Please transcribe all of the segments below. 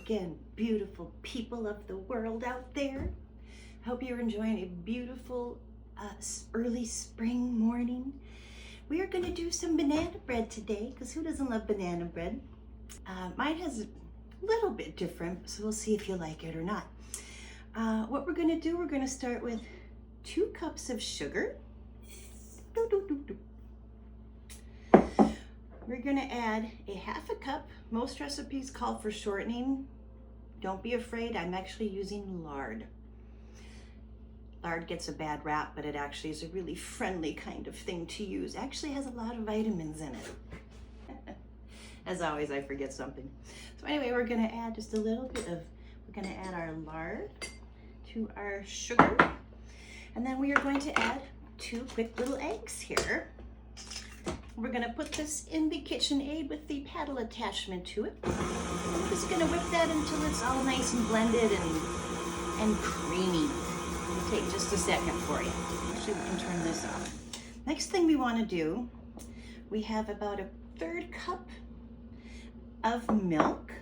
again, beautiful people of the world out there. Hope you're enjoying a beautiful early spring morning. We are going to do some banana bread today, because who doesn't love banana bread? Mine has a little bit different, so we'll see if you like it or not. What we're going to do, we're going to start with 2 cups of sugar. We're going to add a 1/2 cup. Most recipes call for shortening. Don't be afraid, I'm actually using lard. Lard gets a bad rap, but it actually is a really friendly kind of thing to use. Actually has a lot of vitamins in it. As always, I forget something. So anyway, we're going to add just a little bit of, we're going to add our lard to our sugar. And then we are going to add 2 quick little eggs here. We're going to put this in the KitchenAid with the paddle attachment to it. I'm just going to whip that until it's all nice and blended and creamy. It'll take just a second for you. Actually, we can turn this off. Next thing we want to do, we have about a 1/3 cup of milk.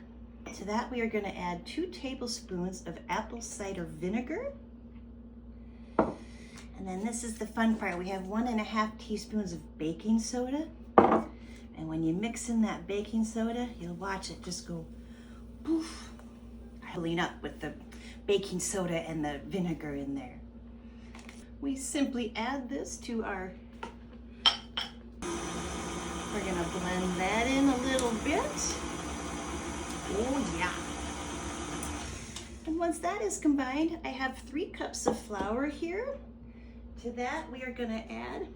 To that, we are going to add 2 tablespoons of apple cider vinegar. And then this is the fun part. We have 1½ teaspoons of baking soda. And when you mix in that baking soda, you'll watch it just go poof, filling up with the baking soda and the vinegar in there. We simply add this to our, we're gonna blend that in a little bit. Oh yeah. And once that is combined, I have 3 cups of flour here. To that, we are gonna add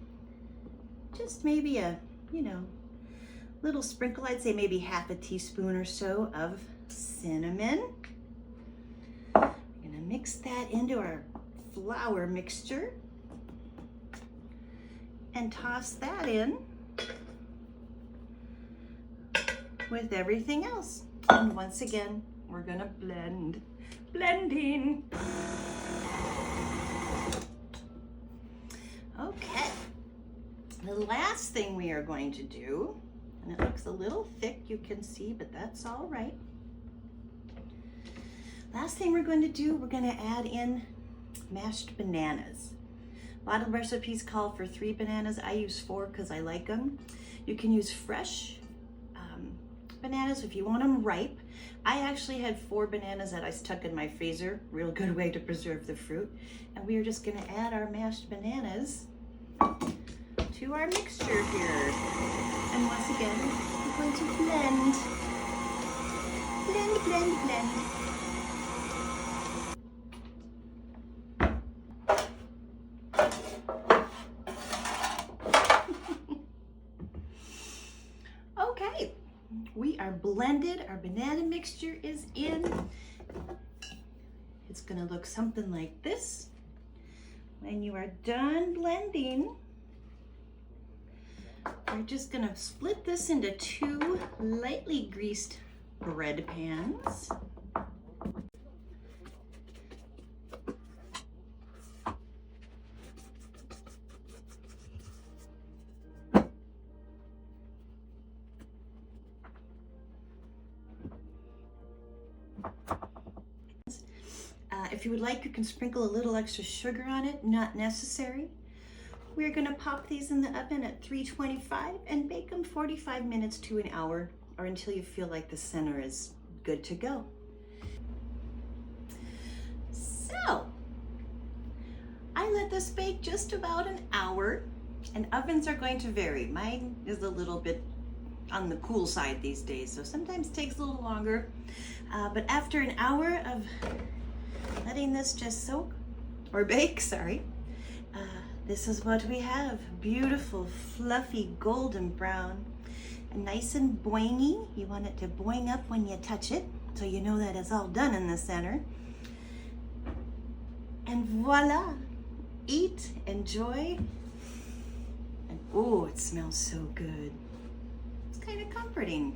just maybe a, little sprinkle, I'd say maybe 1/2 teaspoon or so of cinnamon. We're gonna mix that into our flour mixture and toss that in with everything else. And once again, we're gonna blending. Okay, the last thing we are going to do, and it looks a little thick, you can see, but that's all right. Last thing we're going to do, we're going to add in mashed bananas. A lot of recipes call for 3 bananas. I use 4 because I like them. You can use fresh bananas if you want them ripe. I actually had 4 bananas that I stuck in my freezer. Real good way to preserve the fruit. And we are just going to add our mashed bananas to our mixture here. And once again, we're going to blend. Okay, we are blended. Our banana mixture is in. It's gonna look something like this. When you are done blending, we're just gonna split this into 2 lightly greased bread pans. If you would like, you can sprinkle a little extra sugar on it, not necessary. We're gonna pop these in the oven at 325 and bake them 45 minutes to an hour, or until you feel like the center is good to go. So, I let this bake just about an hour, and ovens are going to vary. Mine is a little bit on the cool side these days, so sometimes it takes a little longer. But after an hour of letting this just soak, or bake, sorry, this is what we have. Beautiful, fluffy, golden brown, and nice and boingy. You want it to boing up when you touch it, so you know that it's all done in the center. And voila, eat, enjoy, and oh, it smells so good. It's kind of comforting,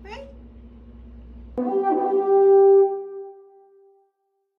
right?